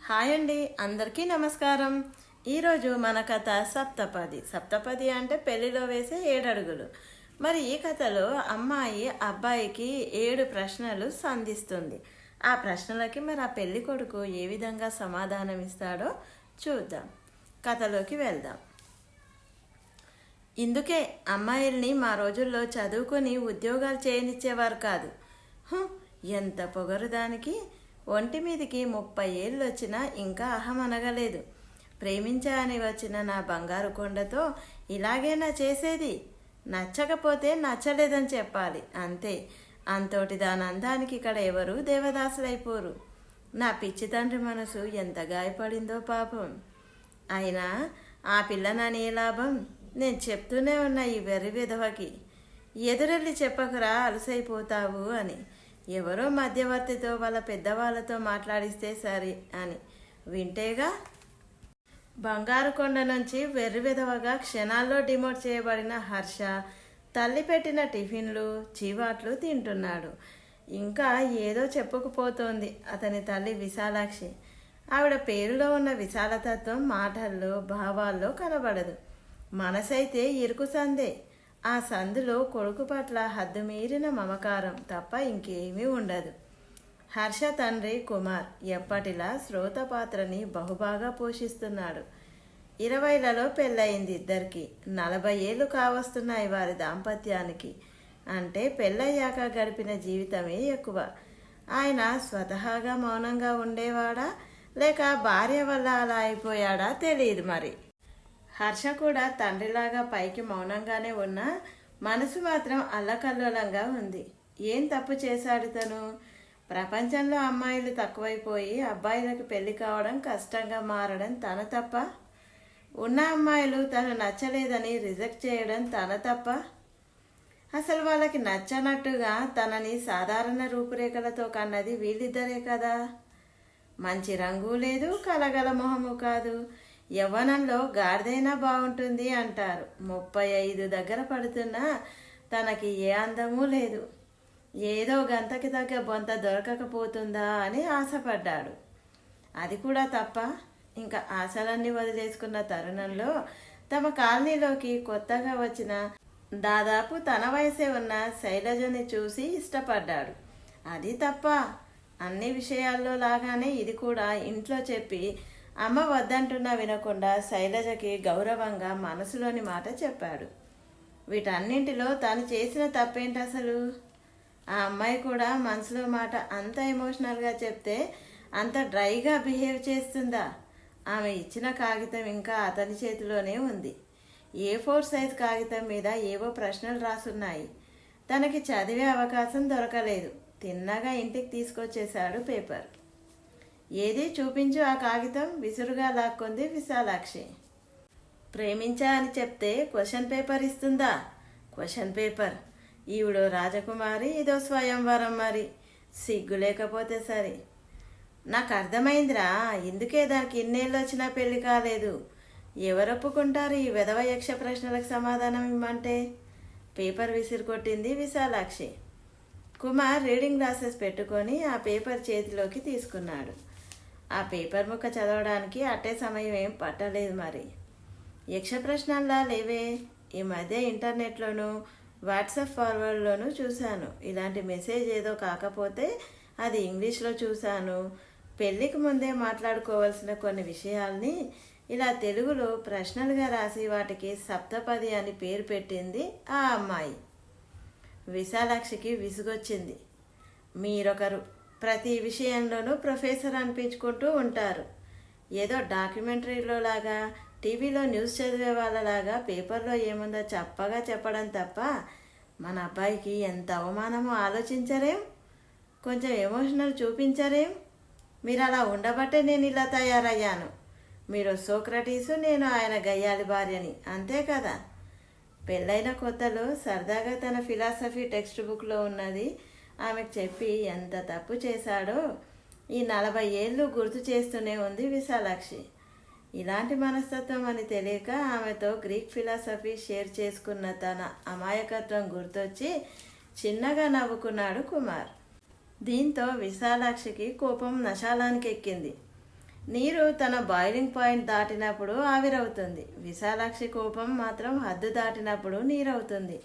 Hi అండి, అందరికీ నమస్కారం. ఈరోజు మన కథ సప్తపది. సప్తపది అంటే పెళ్లిలో వేసే 7 అడుగులు. మరి ఈ కథలో అమ్మాయి అబ్బాయికి 7 ప్రశ్నలు సంధిస్తుంది. ఆ ప్రశ్నలకి మరి ఆ పెళ్లి కొడుకు ఏ విధంగా సమాధానం ఇస్తాడో చూద్దాం. కథలోకి వెళ్దాం. ఇందుకే అమ్మాయిల్ని మా రోజుల్లో చదువుకొని ఉద్యోగాలు చేయనిచ్చేవారు కాదు. ఎంత పొగరు దానికి! ఒంటి మీదికి 30 ఏళ్ళు వచ్చినా ఇంకా అహం అనగలేదు. ప్రేమించా అని వచ్చిన నా బంగారు కొండతో ఇలాగేనా చేసేది? నచ్చకపోతే నచ్చలేదని చెప్పాలి, అంతే. అంతోటి దాని అందానికి ఇక్కడ ఎవరు దేవదాసులైపోరు. నా పిచ్చి తండ్రి మనసు ఎంత గాయపడిందో పాపం. అయినా ఆ పిల్లనని ఏ లాభం? నేను చెప్తూనే ఉన్నా ఈ వెర్రి విధవకి, ఎదురెళ్ళి చెప్పకురా అలసైపోతావు అని. ఎవరో మధ్యవర్తితో వాళ్ళ పెద్దవాళ్ళతో మాట్లాడిస్తే సరే అని వింటేగా. బంగారు కొండ నుంచి వెర్రి విధవగా క్షణాల్లో డిమోట్ చేయబడిన హర్ష తల్లి పెట్టిన టిఫిన్లు చీవాట్లు తింటున్నాడు. ఇంకా ఏదో చెప్పుకుపోతోంది అతని తల్లి విశాలాక్షి. ఆవిడ పేరులో ఉన్న విశాలతత్వం మాటల్లో భావాల్లో కనబడదు. మనసైతే ఇరుకు సందే. ఆ సందులో కొడుకు పట్ల హద్దుమీరిన మమకారం తప్ప ఇంకేమీ ఉండదు. హర్ష తండ్రి కుమార్ ఎప్పటిలా శ్రోత పాత్రని బహుబాగా పోషిస్తున్నాడు. 20లలో పెళ్ళయింది ఇద్దరికి. 40 ఏళ్ళు కావస్తున్నాయి వారి దాంపత్యానికి. అంటే పెళ్ళయ్యాక గడిపిన జీవితమే ఎక్కువ. ఆయన స్వతహాగా మౌనంగా ఉండేవాడా, లేక భార్య వల్ల అలా అయిపోయాడా తెలియదు మరి. హర్ష కూడా తండ్రిలాగా పైకి మౌనంగానే ఉన్నా మనసు మాత్రం అల్లకల్లోలంగా ఉంది. ఏం తప్పు చేశాడు తను? ప్రపంచంలో అమ్మాయిలు తక్కువైపోయి అబ్బాయిలకు పెళ్లి కావడం కష్టంగా మారడం తన తప్ప? ఉన్న అమ్మాయిలు తను నచ్చలేదని రిజెక్ట్ చేయడం తన తప్ప? అసలు వాళ్ళకి నచ్చనట్టుగా తనని సాధారణ రూపురేఖలతో కన్నది వీళ్ళిద్దరే కదా. మంచి రంగు లేదు, కలగల మొహము కాదు. యవ్వనంలో గాడిదైనా బాగుంటుంది అంటారు. 35 దగ్గర పడుతున్నా తనకి ఏ అందమూ లేదు. ఏదో గంతకి తగ్గ బొంత దొరకకపోతుందా అని ఆశపడ్డాడు. అది కూడా తప్ప. ఇంకా ఆశలన్నీ వదిలేసుకున్న తరుణంలో తమ కాలనీలోకి కొత్తగా వచ్చిన దాదాపు తన వయసే ఉన్న శైలజని చూసి ఇష్టపడ్డాడు. అది తప్ప. అన్ని విషయాల్లో లాగానే ఇది కూడా ఇంట్లో చెప్పి అమ్మ వద్దంటున్నా వినకుండా శైలజకి గౌరవంగా మనసులోని మాట చెప్పాడు. వీటన్నింటిలో తాను చేసిన తప్పేంటి అసలు? ఆ అమ్మాయి కూడా మనసులో మాట అంత ఎమోషనల్గా చెప్తే అంత డ్రైగా బిహేవ్ చేస్తుందా? ఆమె ఇచ్చిన కాగితం ఇంకా అతని చేతిలోనే ఉంది. A4 సైజ్ కాగితం మీద ఏవో ప్రశ్నలు రాసున్నాయి. తనకి చదివే అవకాశం దొరకలేదు. తిన్నగా ఇంటికి తీసుకొచ్చేశాడు పేపర్. ఏది చూపించు ఆ కాగితం, విసురుగా లాక్కుంది విశాలాక్షి. ప్రేమించా అని చెప్తే క్వశ్చన్ పేపర్ ఇస్తుందా? Question paper! ఈవిడో రాజకుమారి, ఇదో స్వయంవరం మరి. సిగ్గు లేకపోతే సరే. నాకు అర్థమైందిరా, ఇందుకే దానికి ఇన్నేళ్ళు వచ్చినా పెళ్లి కాలేదు. ఎవరొప్పుకుంటారు ఈ వెధవ యక్ష ప్రశ్నలకు సమాధానం ఇమ్మంటే? పేపర్ విసిరు కొట్టింది విశాలాక్షి. కుమార్ రీడింగ్ గ్లాసెస్ పెట్టుకొని ఆ పేపర్ చేతిలోకి తీసుకున్నాడు. ఆ పేపర్ ముక్క చదవడానికి అట్టే సమయం ఏం పట్టలేదు మరి. యక్ష ప్రశ్నల్లా లేవే. ఈ మధ్య ఇంటర్నెట్లోనూ వాట్సాప్ ఫార్వర్డ్లోనూ చూశాను. ఇలాంటి మెసేజ్ ఏదో కాకపోతే అది ఇంగ్లీష్లో చూశాను. పెళ్ళికి ముందే మాట్లాడుకోవాల్సిన కొన్ని విషయాల్ని ఇలా తెలుగులో ప్రశ్నలుగా రాసి వాటికి సప్తపది అని పేరు పెట్టింది ఆ అమ్మాయి. విశాలాక్షికి విసుగొచ్చింది. మీరొకరు ప్రతి విషయంలోనూ ప్రొఫెసర్ అనిపించుకుంటూ ఉంటారు. ఏదో డాక్యుమెంటరీలో లాగా, టీవీలో న్యూస్ చదివే వాళ్ళలాగా పేపర్లో ఏముందో చప్పగా చెప్పడం తప్ప మన అబ్బాయికి ఎంత అవమానమో ఆలోచించరేం? కొంచెం ఎమోషనల్ చూపించరేం? మీరు అలా ఉండబట్టే నేను ఇలా తయారయ్యాను. మీరు సోక్రటీసు, నేను ఆయన గయ్యాలి భార్యని, అంతే కదా. పెళ్ళైన కొత్తలో సరదాగా తన ఫిలాసఫీ టెక్స్ట్ బుక్లో ఉన్నది ఆమెకు చెప్పి ఎంత తప్పు చేశాడో ఈ 40 ఏళ్ళు గుర్తు చేస్తూనే ఉంది విశాలాక్షి. ఇలాంటి మనస్తత్వం అని తెలియక ఆమెతో గ్రీక్ ఫిలాసఫీ షేర్ చేసుకున్న తన అమాయకత్వం గుర్తొచ్చి చిన్నగా నవ్వుకున్నాడు కుమార్. దీంతో విశాలాక్షికి కోపం నశాలానికి ఎక్కింది. నీరు తన బాయిలింగ్ పాయింట్ దాటినప్పుడు ఆవిరవుతుంది. విశాలాక్షి కోపం మాత్రం హద్దు దాటినప్పుడు నీరవుతుంది.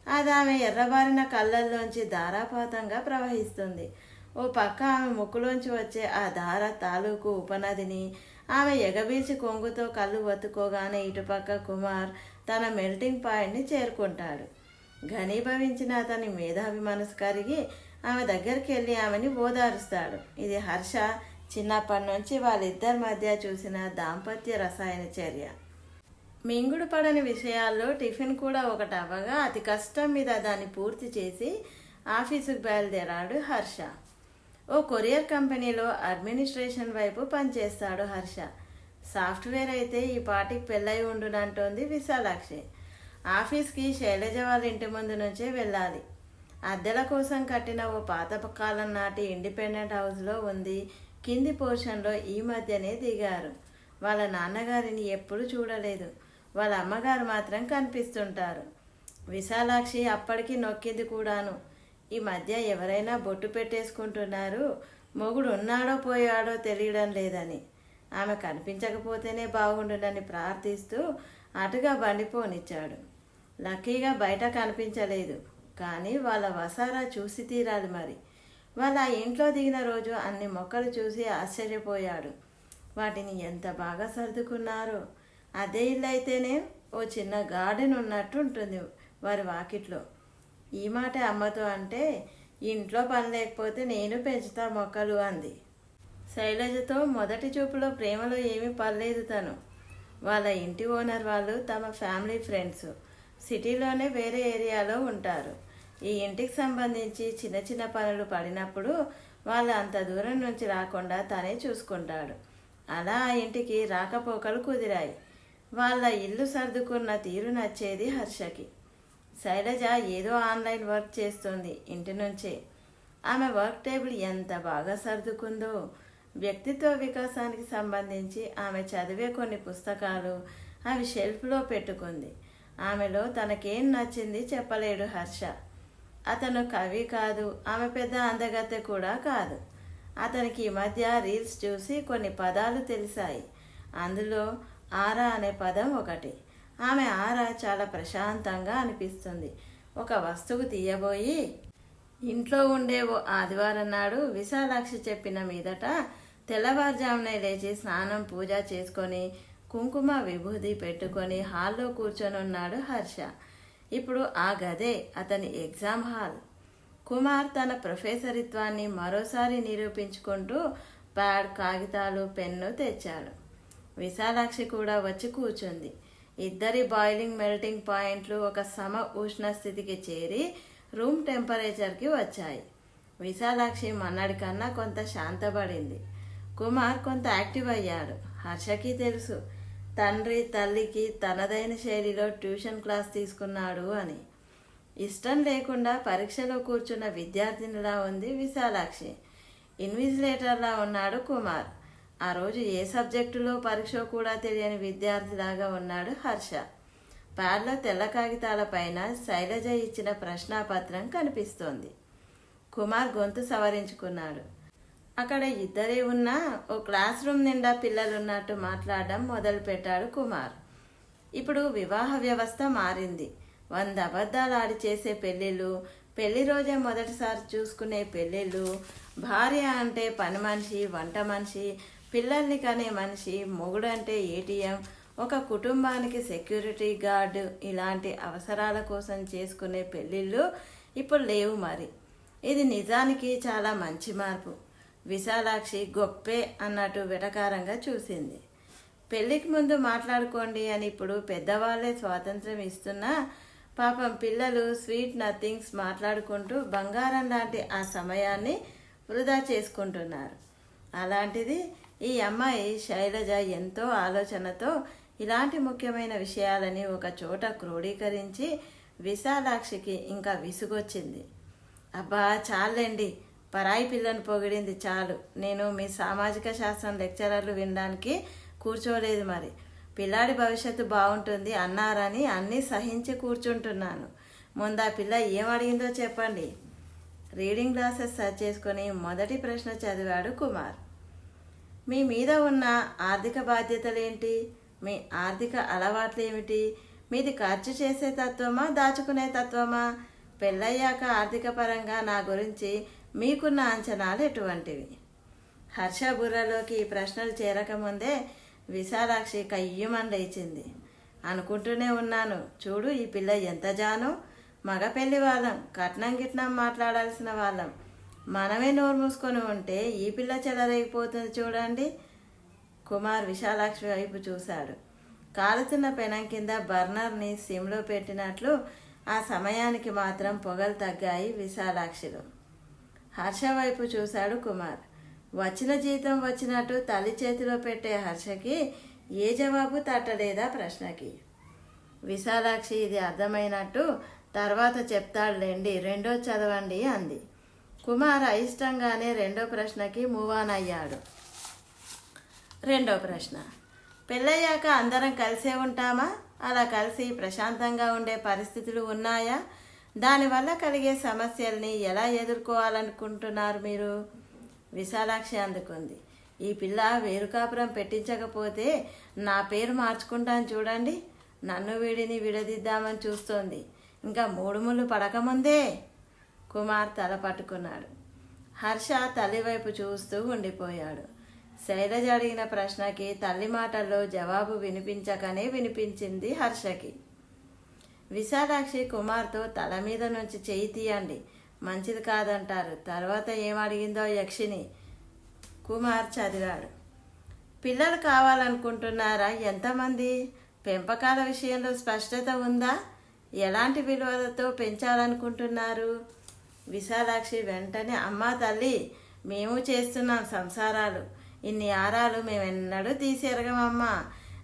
అది ఆమె ఎర్రబారిన కళ్ళల్లోంచి ధారాపాతంగా ప్రవహిస్తుంది. ఓ పక్క ఆమె ముక్కులోంచి వచ్చే ఆ ధార తాలూకు ఉపనదిని ఆమె ఎగబీల్చి కొంగుతో కళ్ళు ఒత్తుకోగానే ఇటుపక్క కుమార్ తన మెల్టింగ్ పాయింట్ని చేరుకుంటాడు. ఘనీభవించిన అతని మేధావి మనసు కరిగి ఆమె దగ్గరికి వెళ్ళి ఆమెని ఓదారుస్తాడు. ఇది హర్ష చిన్నప్పటి నుంచి వాళ్ళిద్దరి మధ్య చూసిన దాంపత్య రసాయన చర్య. మింగుడు పడని విషయాల్లో టిఫిన్ కూడా ఒకటి అవ్వగా అతి కష్టం మీద దాన్ని పూర్తి చేసి ఆఫీసుకు బయలుదేరాడు హర్ష. ఓ కొరియర్ కంపెనీలో అడ్మినిస్ట్రేషన్ వైపు పనిచేస్తాడు హర్ష. సాఫ్ట్వేర్ అయితే ఈ పాటికి పెళ్ళై ఉండునంటోంది విశాలాక్షి. ఆఫీస్కి శైలజ వాళ్ళ ఇంటి ముందు నుంచే వెళ్ళాలి. అద్దెల కోసం కట్టిన ఓ పాత కాలం నాటి ఇండిపెండెంట్ హౌస్లో ఉంది. కింది పోర్షన్లో ఈ మధ్యనే దిగారు. వాళ్ళ నాన్నగారిని ఎప్పుడు చూడలేదు. వాళ్ళ అమ్మగారు మాత్రం కనిపిస్తుంటారు. విశాలాక్షి అప్పటికి నొక్కింది కూడాను. ఈ మధ్య ఎవరైనా బొట్టు పెట్టేసుకుంటున్నారు, మొగుడు ఉన్నాడో పోయాడో తెలియడం లేదని. ఆమె కనిపించకపోతేనే బాగుండునని ప్రార్థిస్తూ అటుగా బండిపోనిచ్చాడు. లక్కీగా బయట కనిపించలేదు. కానీ వాళ్ళ వసారా చూసి తీరాలి మరి. వాళ్ళ ఇంట్లో దిగిన రోజు అన్ని మొక్కలు చూసి ఆశ్చర్యపోయాడు. వాటిని ఎంత బాగా సర్దుకున్నారో. అదే ఇల్లు అయితేనే ఓ చిన్న గార్డెన్ ఉన్నట్టు ఉంటుంది వారి వాకిట్లో. ఈ మాట అమ్మతో అంటే, ఇంట్లో పని లేకపోతే నేను పెంచుతా మొక్కలు అంది. శైలజతో మొదటి చూపులో ప్రేమలో ఏమీ పర్లేదు తను. వాళ్ళ ఇంటి ఓనర్ వాళ్ళు తమ ఫ్యామిలీ ఫ్రెండ్స్. సిటీలోనే వేరే ఏరియాలో ఉంటారు. ఈ ఇంటికి సంబంధించి చిన్న చిన్న పనులు పడినప్పుడు వాళ్ళు అంత దూరం నుంచి రాకుండా తనే చూసుకుంటాడు. అలా ఆ ఇంటికి రాకపోకలు కుదిరాయి. వాళ్ళ ఇల్లు సర్దుకున్న తీరు నచ్చేది హర్షకి. శైలజ ఏదో ఆన్లైన్ వర్క్ చేస్తుంది ఇంటి నుంచే. ఆమె వర్క్ టేబుల్ ఎంత బాగా సర్దుకుందో. వ్యక్తిత్వ వికాసానికి సంబంధించి ఆమె చదివే కొన్ని పుస్తకాలు అవి షెల్ఫ్లో పెట్టుకుంది. ఆమెలో తనకేం నచ్చింది చెప్పలేడు హర్ష. అతను కవి కాదు, ఆమె పెద్ద అందగత్తె కూడా కాదు. అతనికి ఈ మధ్య రీల్స్ చూసి కొన్ని పదాలు తెలిసాయి. అందులో ఆరా అనే పదం ఒకటి. ఆమె ఆరా చాలా ప్రశాంతంగా అనిపిస్తుంది. ఒక వస్తువు తీయబోయి ఇంట్లో ఉండే ఓ ఆదివారం నాడు విశాలాక్షి చెప్పిన మీదట తెల్లవారుజామునే లేచి స్నానం పూజ చేసుకొని కుంకుమ విభూది పెట్టుకొని హాల్లో కూర్చొని ఉన్నాడు హర్ష. ఇప్పుడు ఆ గదే అతని ఎగ్జామ్ హాల్. కుమార్ తన ప్రొఫెసరిత్వాన్ని మరోసారి నిరూపించుకుంటూ ప్యాడ్, కాగితాలు, పెన్ను తెచ్చాడు. విశాలాక్షి కూడా వచ్చి కూర్చుంది. ఇద్దరి బాయిలింగ్ మెల్టింగ్ పాయింట్లు ఒక సమ ఉష్ణ స్థితికి చేరి రూమ్ టెంపరేచర్కి వచ్చాయి. విశాలాక్షి మన్నడి కన్నా కొంత శాంతపడింది. కుమార్ కొంత యాక్టివ్ అయ్యాడు. హర్షకి తెలుసు తండ్రి తల్లికి తనదైన శైలిలో ట్యూషన్ క్లాస్ తీసుకున్నాడు అని. ఇష్టం లేకుండా పరీక్షలో కూర్చున్న విద్యార్థినిలా ఉంది విశాలాక్షి. ఇన్విజిలేటర్లా ఉన్నాడు కుమార్. ఆ రోజు ఏ సబ్జెక్టులో పరీక్ష కూడా తెలియని విద్యార్థిలాగా ఉన్నాడు హర్ష. ప్యాడ్లో తెల్ల కాగితాల పైన శైలజ ఇచ్చిన ప్రశ్నాపత్రం కనిపిస్తోంది. కుమార్ గొంతు సవరించుకున్నాడు. అక్కడ ఇద్దరే ఉన్నా ఓ క్లాస్ రూమ్ నిండా పిల్లలున్నట్టు మాట్లాడడం మొదలుపెట్టాడు కుమార్. ఇప్పుడు వివాహ వ్యవస్థ మారింది. 100 అబద్ధాలు ఆడి చేసే పెళ్ళిళ్ళు, పెళ్లి రోజే మొదటిసారి చూసుకునే పెళ్ళిళ్ళు, భార్య అంటే పని మనిషి, వంట మనిషి, పిల్లల్ని కనే మనిషి, మొగుడంటే ఏటీఎం, ఒక కుటుంబానికి సెక్యూరిటీ గార్డు, ఇలాంటి అవసరాల కోసం చేసుకునే పెళ్ళిళ్ళు ఇప్పుడు లేవు మరి. ఇది నిజానికి చాలా మంచి మార్పు. విశాలాక్షి గొప్పే అన్నట్టు వెటకారంగా చూసింది. పెళ్ళికి ముందు మాట్లాడుకోండి అని ఇప్పుడు పెద్దవాళ్ళే స్వాతంత్రం ఇస్తున్నా పాపం పిల్లలు స్వీట్ నథింగ్స్ మాట్లాడుకుంటూ బంగారం లాంటి ఆ సమయాన్ని వృధా చేసుకుంటున్నారు. అలాంటిది ఈ అమ్మాయి శైలజ ఎంతో ఆలోచనతో ఇలాంటి ముఖ్యమైన విషయాలని ఒక చోట క్రోడీకరించి విశాలాక్షికి ఇంకా విసుగొచ్చింది. అబ్బా చాలండి, పరాయి పిల్లని పొగిడింది చాలు. నేను మీ సామాజిక శాస్త్రం లెక్చరర్లు వినడానికి కూర్చోలేదు మరి. పిల్లాడి భవిష్యత్తు బాగుంటుంది అన్నారని అన్నీ సహించి కూర్చుంటున్నాను. ముందు ఆ పిల్ల ఏం అడిగిందో చెప్పండి. రీడింగ్ గ్లాసెస్ సర్చ్ చేసుకొని మొదటి ప్రశ్న చదివాడు కుమార్. మీ మీద ఉన్న ఆర్థిక బాధ్యతలేంటి? మీ ఆర్థిక అలవాట్లు ఏమిటి? మీది ఖర్చు చేసే తత్వమా, దాచుకునే తత్వమా? పెళ్ళయ్యాక ఆర్థిక పరంగా నా గురించి మీకున్న అంచనాలు ఎటువంటివి? హర్ష బుర్రలోకి ఈ ప్రశ్నలు చేరకముందే విశాలాక్షి కయ్యమని లేచింది. అనుకుంటూనే ఉన్నాను, చూడు ఈ పిల్ల ఎంత జాను. మగ పెళ్లి వాళ్ళం, కట్నం గిట్నం మాట్లాడాల్సిన వాళ్ళం. మనమే నోరు మూసుకొని ఉంటే ఈ పిల్ల చెలరేగిపోతుంది చూడండి. కుమార్ విశాలాక్షి వైపు చూశాడు. కాలుతున్న పెనం కింద బర్నర్ని సిమ్లో పెట్టినట్లు ఆ సమయానికి మాత్రం పొగలు తగ్గాయి విశాలాక్షిలో. హర్ష వైపు చూశాడు కుమార్. వచ్చిన జీతం వచ్చినట్టు తల్లి చేతిలో పెట్టే హర్షకి ఏ జవాబు తట్టలేదా ప్రశ్నకి. విశాలాక్షి ఇది అర్థమైనట్టు తర్వాత చెప్తాడులేండి, రెండో చదవండి అంది. కుమార్ అయిష్టంగానే రెండో ప్రశ్నకి మూవ్ ఆన్ అయ్యాడు. రెండో ప్రశ్న, పెళ్ళయ్యాక అందరం కలిసే ఉంటామా? అలా కలిసి ప్రశాంతంగా ఉండే పరిస్థితులు ఉన్నాయా? దానివల్ల కలిగే సమస్యల్ని ఎలా ఎదుర్కోవాలనుకుంటున్నారు మీరు? విశాలాక్షి అందుకుంది. ఈ పిల్ల వేరు కాపురం పెట్టించకపోతే నా పేరు మార్చుకుంటాను చూడండి. నన్ను వీడిని విడదిద్దామని చూస్తోంది. ఇంకా మూడు ముళ్ళు పడకముందే. కుమార్ తల పట్టుకున్నాడు. హర్ష తల్లి వైపు చూస్తూ ఉండిపోయాడు. శైలజ అడిగిన ప్రశ్నకి తల్లి మాటల్లో జవాబు వినిపించకనే వినిపించింది హర్షకి. విశాలాక్షి కుమార్తో తల మీద నుంచి చేయి తీయండి, మంచిది కాదంటారు. తర్వాత ఏమడిగిందో యక్షిని. కుమార్ చదివాడు. పిల్లలు కావాలనుకుంటున్నారా? ఎంతమంది? పెంపకాల విషయంలో స్పష్టత ఉందా? ఎలాంటి విలువలతో పెంచాలనుకుంటున్నారు? విశాలాక్షి వెంటనే, అమ్మా తల్లి, మేము చేస్తున్నాం సంసారాలు. ఇన్ని ఆరాలు మేమెన్నడూ తీసేరగమమ్మా.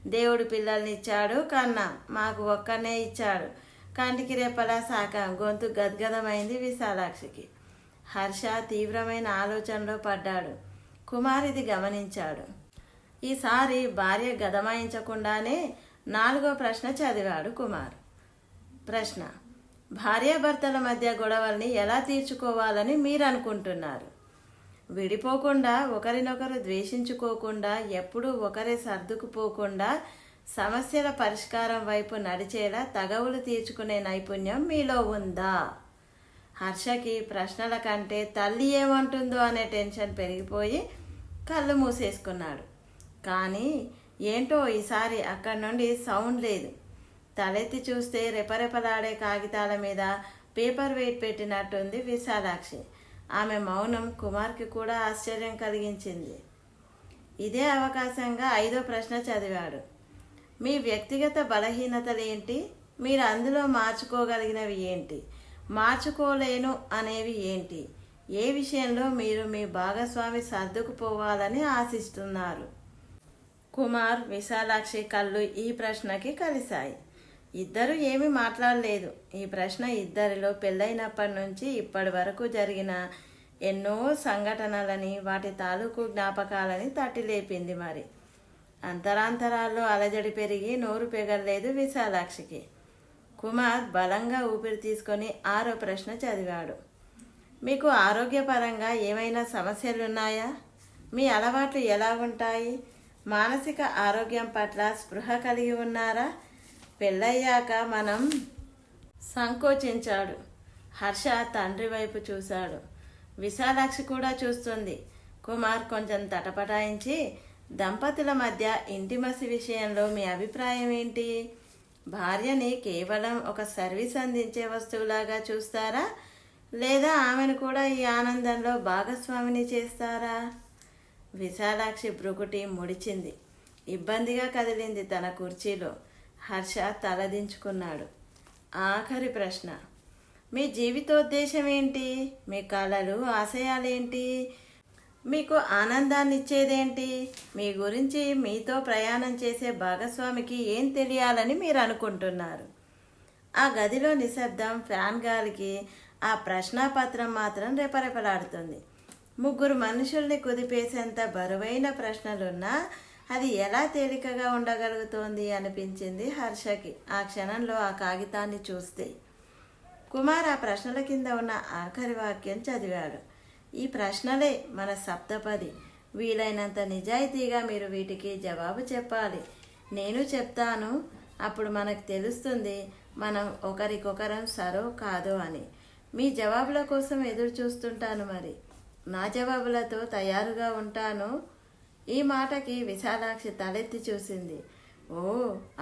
దేవుడు పిల్లల్ని ఇచ్చాడు కన్నా, మాకు ఒక్కనే ఇచ్చాడు. కంటికి రెప్పలా సాకాం. గొంతు గద్గదమైంది విశాలాక్షికి. హర్ష తీవ్రమైన ఆలోచనలో పడ్డాడు. కుమార్ ఇది గమనించాడు. ఈసారి భార్య గదమాయించకుండానే నాలుగో ప్రశ్న చదివాడు కుమార్. ప్రశ్న, భార్యాభర్తల మధ్య గొడవల్ని ఎలా తీర్చుకోవాలని మీరు అనుకుంటున్నారు? విడిపోకుండా, ఒకరినొకరు ద్వేషించుకోకుండా, ఎప్పుడూ ఒకరే సర్దుకుపోకుండా సమస్యల పరిష్కారం వైపు నడిచేలా తగవులు తీర్చుకునే నైపుణ్యం మీలో ఉందా? హర్షకి ప్రశ్నల కంటే తల్లి ఏమంటుందో అనే టెన్షన్ పెరిగిపోయి కళ్ళు మూసేసుకున్నాడు. కానీ ఏంటో ఈసారి అక్కడి నుండి సౌండ్ లేదు. తలెత్తి చూస్తే రెపరెపలాడే కాగితాల మీద పేపర్ వెయిట్ పెట్టినట్టుంది విశాలాక్షి. ఆమె మౌనం కుమార్కి కూడా ఆశ్చర్యం కలిగించింది. ఇదే అవకాశంగా ఐదో ప్రశ్న చదివాడు. మీ వ్యక్తిగత బలహీనతలేంటి? మీరు అందులో మార్చుకోగలిగినవి ఏంటి? మార్చుకోలేను అనేవి ఏంటి? ఏ విషయంలో మీరు మీ భాగస్వామి సర్దుకుపోవాలని ఆశిస్తున్నారు? కుమార్ విశాలాక్షి కళ్ళు ఈ ప్రశ్నకి కలిశాయి. ఇద్దరు ఏమీ మాట్లాడలేదు. ఈ ప్రశ్న ఇద్దరిలో పెళ్ళైనప్పటి నుంచి ఇప్పటి వరకు జరిగిన ఎన్నో సంఘటనలని, వాటి తాలూకు జ్ఞాపకాలని తట్టిలేపింది. మరి అంతరాంతరాల్లో అలజడి పెరిగి నోరు పెగల్లేదు విశాలాక్షికి. కుమార్ బలంగా ఊపిరి తీసుకొని ఆరో ప్రశ్న చదివాడు. మీకు ఆరోగ్యపరంగా ఏమైనా సమస్యలున్నాయా? మీ అలవాట్లు ఎలా ఉంటాయి? మానసిక ఆరోగ్యం పట్ల స్పృహ కలిగి ఉన్నారా? పెళ్ళయ్యాక మనం సంకోచించాడు. హర్ష తండ్రి వైపు చూశాడు. విశాలాక్షి కూడా చూస్తుంది. కుమార్ కొంచెం తటపటాయించి, దంపతుల మధ్య ఇంటిమసి విషయంలో మీ అభిప్రాయం ఏంటి? భార్యని కేవలం ఒక సర్వీస్ అందించే వస్తువులాగా చూస్తారా? లేదా ఆమెను కూడా ఈ ఆనందంలో భాగస్వామిని చేస్తారా? విశాలాక్షి భ్రుకుటి ముడిచింది. ఇబ్బందిగా కదిలింది తన కుర్చీలో. హర్ష తలదించుకున్నాడు. ఆఖరి ప్రశ్న, మీ జీవితోద్దేశం ఏంటి? మీ కలలు, ఆశయాలేంటి? మీకు ఆనందాన్ని ఇచ్చేదేంటి? మీ గురించి మీతో ప్రయాణం చేసే భాగస్వామికి ఏం తెలియాలని మీరు అనుకుంటున్నారు? ఆ గదిలో నిశ్శబ్దం. ఫ్యాన్ గాలికి ఆ ప్రశ్నాపత్రం మాత్రం రెపరెపలాడుతుంది. ముగ్గురు మనుషుల్ని కుదిపేసేంత బరువైన ప్రశ్నలున్నా అది ఎలా తేలికగా ఉండగలుగుతోంది అనిపించింది హర్షకి ఆ క్షణంలో ఆ కాగితాన్ని చూస్తే. కుమార్ ఆ ప్రశ్నల కింద ఉన్న ఆఖరి వాక్యం చదివాడు. ఈ ప్రశ్నలే మన సప్తపది. వీలైనంత నిజాయితీగా మీరు వీటికి జవాబు చెప్పాలి. నేను చెప్తాను, అప్పుడు మనకు తెలుస్తుంది మనం ఒకరికొకరం సరో కాదో అని. మీ జవాబుల కోసం ఎదురు చూస్తుంటాను. మరి నా జవాబులతో తయారుగా ఉంటాను. ఈ మాటకి విశాలాక్షి తలెత్తి చూసింది. ఓ,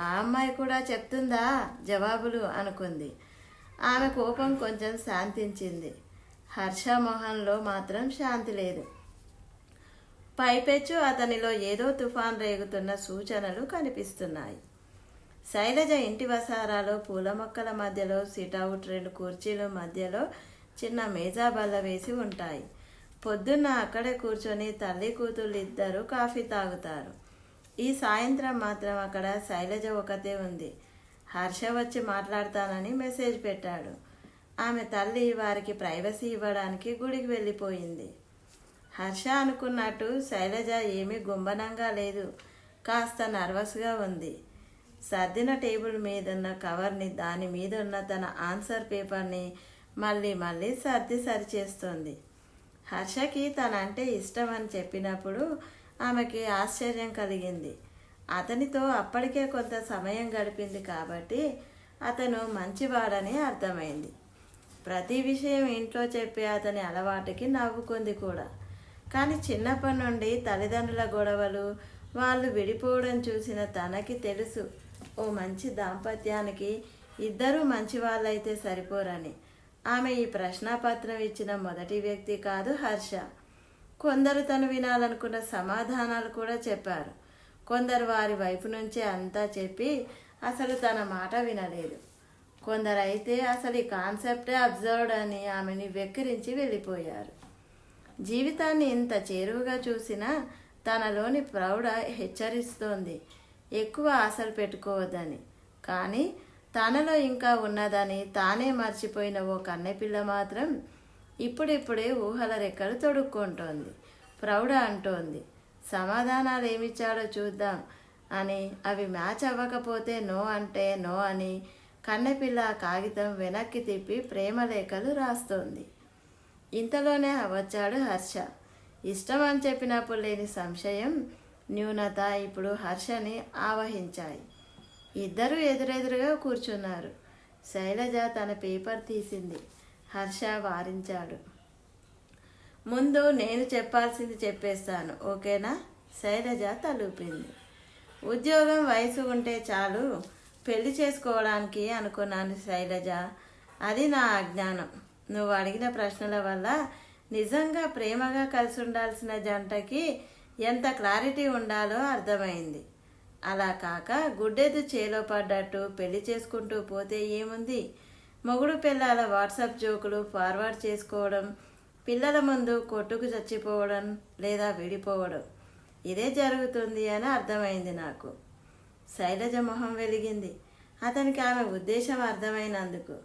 ఆ అమ్మాయి కూడా చెప్తుందా జవాబులు అనుకుంది. ఆమె కోపం కొంచెం శాంతించింది. హర్ష మొహంలో మాత్రం శాంతి లేదు. పైపెచ్చు అతనిలో ఏదో తుఫాన్ రేగుతున్న సూచనలు కనిపిస్తున్నాయి. శైలజ ఇంటి వసారాలో పూల మొక్కల మధ్యలో సిటౌట్ 2 కుర్చీల మధ్యలో చిన్న మేజా బల్ల వేసి ఉంటాయి. పొద్దున్న అక్కడే కూర్చొని తల్లి కూతుళ్ళు ఇద్దరు కాఫీ తాగుతారు. ఈ సాయంత్రం మాత్రం అక్కడ శైలజ ఒకతే ఉంది. హర్ష వచ్చి మాట్లాడతానని మెసేజ్ పెట్టాడు. ఆమె తల్లి వారికి ప్రైవసీ ఇవ్వడానికి గుడికి వెళ్ళిపోయింది. హర్ష అనుకున్నట్టు శైలజ ఏమీ గుంబనంగా లేదు. కాస్త నర్వస్గా ఉంది. సర్దిన టేబుల్ మీదున్న కవర్ని, దాని మీద ఉన్న తన ఆన్సర్ పేపర్ని మళ్ళీ మళ్ళీ సరిచేస్తోంది. హర్షకి తనంటే ఇష్టం అని చెప్పినప్పుడు ఆమెకి ఆశ్చర్యం కలిగింది. అతనితో అప్పటికే కొంత సమయం గడిపింది కాబట్టి అతను మంచివాడని అర్థమైంది. ప్రతి విషయం ఇంట్లో చెప్పే అతని అలవాటుకి నవ్వుకుంది కూడా. కానీ చిన్నప్పటి నుండి తల్లిదండ్రుల గొడవలు, వాళ్ళు విడిపోవడం చూసిన తనకి తెలుసు, ఓ మంచి దాంపత్యానికి ఇద్దరూ మంచి వాళ్ళైతే సరిపోరని. ఆమె ఈ ప్రశ్నాపత్రం ఇచ్చిన మొదటి వ్యక్తి కాదు హర్ష. కొందరు తను వినాలనుకున్న సమాధానాలు కూడా చెప్పారు. కొందరు వారి వైపు నుంచే అంతా చెప్పి అసలు తన మాట వినలేదు. కొందరు అయితే అసలు ఈ కాన్సెప్టే అబ్జర్వ్డ్ అని ఆమెని వెక్కిరించి వెళ్ళిపోయారు. జీవితాన్ని ఇంత చేరువుగా చూసినా తనలోని ప్రౌఢ హెచ్చరిస్తోంది, ఎక్కువ ఆశలు పెట్టుకోవద్దని. కానీ తనలో ఇంకా ఉన్నదని తానే మర్చిపోయిన ఓ కన్నెపిల్ల మాత్రం ఇప్పుడిప్పుడే ఊహల రెక్కలు తొడుక్కుంటోంది. ప్రౌఢ అంటోంది, సమాధానాలు ఏమిచ్చాడో చూద్దాం అని. అవి మ్యాచ్ అవ్వకపోతే నో అంటే నో అని కన్నెపిల్ల కాగితం వెనక్కి తిప్పి ప్రేమలేఖలు రాస్తోంది. ఇంతలోనే వచ్చాడు హర్ష. ఇష్టం అని చెప్పినప్పుడు లేని సంశయం, న్యూనత ఇప్పుడు హర్షని ఆవహించాయి. ఇద్దరూ ఎదురెదురుగా కూర్చున్నారు. శైలజ తన పేపర్ తీసింది. హర్ష వారించాడు. ముందు నేను చెప్పాల్సింది చెప్పేస్తాను, ఓకేనా? శైలజ తలూపింది. ఉద్యోగం, వయసు ఉంటే చాలు పెళ్లి చేసుకోవడానికి అనుకున్నాను శైలజ. అది నా అజ్ఞానం. నువ్వు అడిగిన ప్రశ్నల వల్ల నిజంగా ప్రేమగా కలిసి ఉండాల్సిన జంటకి ఎంత క్లారిటీ ఉండాలో అర్థమైంది. అలా కాక గుడ్డెద్దు చేలో పడ్డట్టు పెళ్లి చేసుకుంటూ పోతే ఏముంది? మొగుడు పిల్లల వాట్సాప్ జోకులు ఫార్వర్డ్ చేసుకోవడం, పిల్లల ముందు కొట్టుకు చచ్చిపోవడం లేదా విడిపోవడం, ఇదే జరుగుతుంది అని అర్థమైంది నాకు. శైలజ మొహం వెలిగింది. అతనికి ఆమె ఉద్దేశం అర్థమైనందుకు.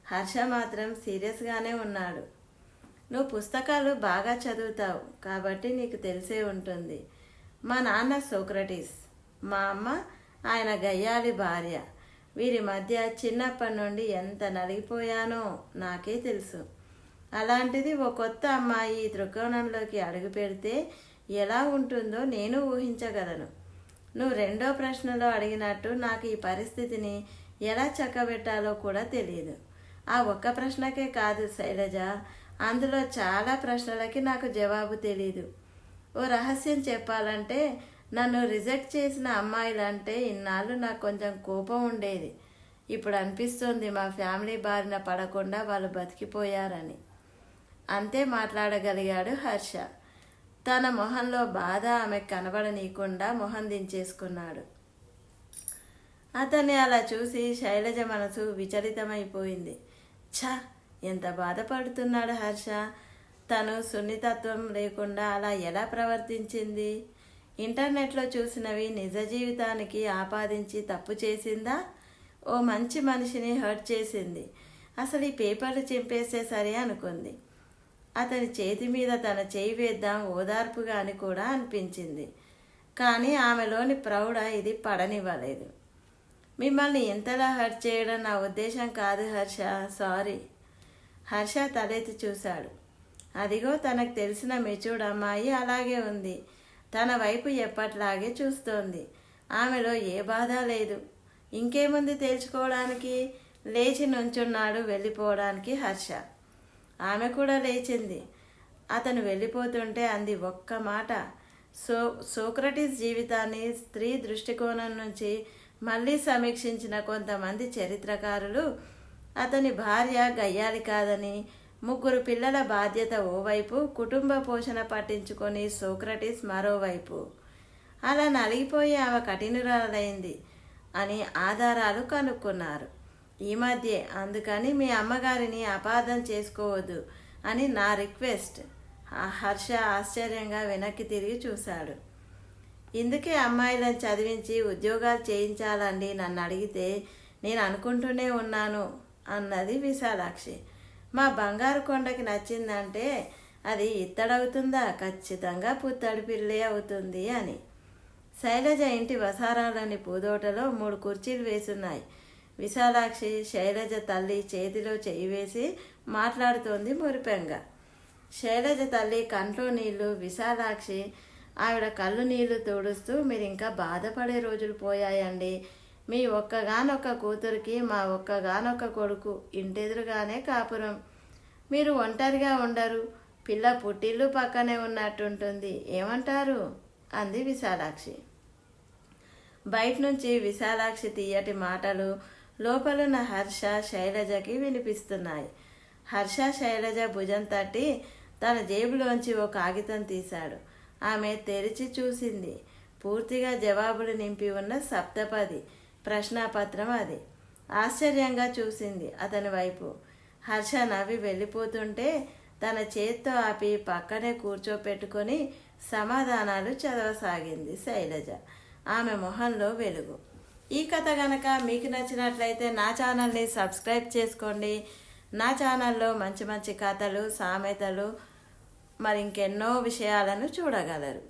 హర్ష మాత్రం సీరియస్గానే ఉన్నాడు. నువ్వు పుస్తకాలు బాగా చదువుతావు కాబట్టి నీకు తెలిసే ఉంటుంది. మా నాన్న సోక్రటీస్, మా అమ్మ ఆయన గయ్యాలి భార్య. వీరి మధ్య చిన్నప్పటి నుండి ఎంత నలిగిపోయానో నాకే తెలుసు. అలాంటిది ఓ కొత్త అమ్మాయి ఈ త్రికోణంలోకి అడుగు పెడితే ఎలా ఉంటుందో నేను ఊహించగలను. నువ్వు రెండో ప్రశ్నలో అడిగినట్టు నాకు ఈ పరిస్థితిని ఎలా చక్కబెట్టాలో కూడా తెలియదు. ఆ ఒక్క ప్రశ్నకే కాదు శైలజ, అందులో చాలా ప్రశ్నలకి నాకు జవాబు తెలీదు. ఓ రహస్యం చెప్పాలంటే, నన్ను రిజెక్ట్ చేసిన అమ్మాయిలంటే ఇన్నాళ్ళు నాకు కొంచెం కోపం ఉండేది. ఇప్పుడు అనిపిస్తుంది మా ఫ్యామిలీ బారిన పడకుండా వాళ్ళు బతికిపోయారని. అంతే మాట్లాడగలిగాడు హర్ష. తన మొహంలో బాధ ఆమెకు కనబడనీయకుండా మొహం దించేసుకున్నాడు. అతన్ని అలా చూసి శైలజ మనసు విచలితమైపోయింది. ఛ, ఎంత బాధపడుతున్నాడు హర్ష. తను సున్నితత్వం లేకుండా అలా ఎలా ప్రవర్తించింది? ఇంటర్నెట్లో చూసినవి నిజ జీవితానికి ఆపాదించి తప్పు చేసిందా? ఓ మంచి మనిషిని హర్ట్ చేసింది. అసలు ఈ పేపర్లు చింపేస్తే సరే అనుకుంది. అతని చేతి మీద తన చేయి వేద్దాం ఓదార్పుగా అని కూడా అనిపించింది. కానీ ఆమెలోని ప్రౌఢ ఇది పడనివ్వలేదు. మిమ్మల్ని ఇంతలా హర్ట్ చేయడం నా ఉద్దేశం కాదు హర్ష, సారీ. హర్ష తలెత్తి చూశాడు. అదిగో తనకు తెలిసిన మెచ్యూర్డ్ అమ్మాయి అలాగే ఉంది. తన వైపు ఎప్పట్లాగే చూస్తోంది. ఆమెలో ఏ బాధ లేదు. ఇంకేముంది తేల్చుకోవడానికి? లేచి నుంచున్నాడు వెళ్ళిపోవడానికి హర్ష. ఆమె కూడా లేచింది. అతను వెళ్ళిపోతుంటే అంది ఒక్క మాట. సోక్రటీస్ జీవితాన్ని స్త్రీ దృష్టికోణం నుంచి మళ్ళీ సమీక్షించిన కొంతమంది చరిత్రకారులు అతని భార్య గయ్యాలి కాదని, 3 పిల్లల బాధ్యత ఓవైపు, కుటుంబ పోషణ పట్టించుకొని సోక్రటీస్ మరోవైపు, అలా నలిగిపోయి ఆమె కఠినురాలైంది అని ఆధారాలు కనుక్కున్నారు ఈ మధ్యే. అందుకని మీ అమ్మగారిని అపార్థం చేసుకోవద్దు అని నా రిక్వెస్ట్. హర్ష ఆశ్చర్యంగా వెనక్కి తిరిగి చూశాడు. ఇందుకే అమ్మాయిలను చదివించి ఉద్యోగాలు చేయించాలండి నన్ను అడిగితే నేను అనుకుంటూనే ఉన్నాను అన్నది విశాలాక్షి. మా బంగారు కొండకి నచ్చిందంటే అది ఇత్తడవుతుందా? ఖచ్చితంగా పుత్తడి పిల్లే అవుతుంది అని. శైలజ ఇంటి వసారాలోని పూదోటలో 3 కుర్చీలు వేసున్నాయి. విశాలాక్షి శైలజ తల్లి చేతిలో చేయి వేసి మాట్లాడుతోంది మురిపెంగా. శైలజ తల్లి కంట్లో నీళ్లు, విశాలాక్షి ఆవిడ కళ్ళు నీళ్లు తోడుస్తూ, మీరు ఇంకా బాధపడే రోజులు పోయాయండి. మీ ఒక్కగానొక్క కూతురికి మా ఒక్కగానొక్క కొడుకు, ఇంటెదురుగానే కాపురం. మీరు ఒంటరిగా ఉండరు. పిల్ల పుట్టిల్లు పక్కనే ఉన్నట్టుంటుంది. ఏమంటారు? అంది విశాలాక్షి. బయట నుంచి విశాలాక్షి తీయటి మాటలు లోపలున్న హర్ష శైలజకి వినిపిస్తున్నాయి. హర్ష శైలజ భుజం తట్టి తన జేబులోంచి ఓ కాగితం తీశాడు. ఆమె తెరిచి చూసింది. పూర్తిగా జవాబులు నింపి ఉన్న సప్తపది ప్రశ్నాపత్రం అది. ఆశ్చర్యంగా చూసింది అతని వైపు. హర్ష నవ్వి వెళ్ళిపోతుంటే తన చేత్తో ఆపి పక్కనే కూర్చోపెట్టుకొని సమాధానాలు చదవసాగింది శైలజ. ఆమె మొహంలో వెలుగు. ఈ కథ గనక మీకు నచ్చినట్లయితే నా ఛానల్ని సబ్స్క్రైబ్ చేసుకోండి. నా ఛానల్లో మంచి మంచి కథలు, సామెతలు, మరి ఇంకెన్నో విషయాలను చూడగలరు.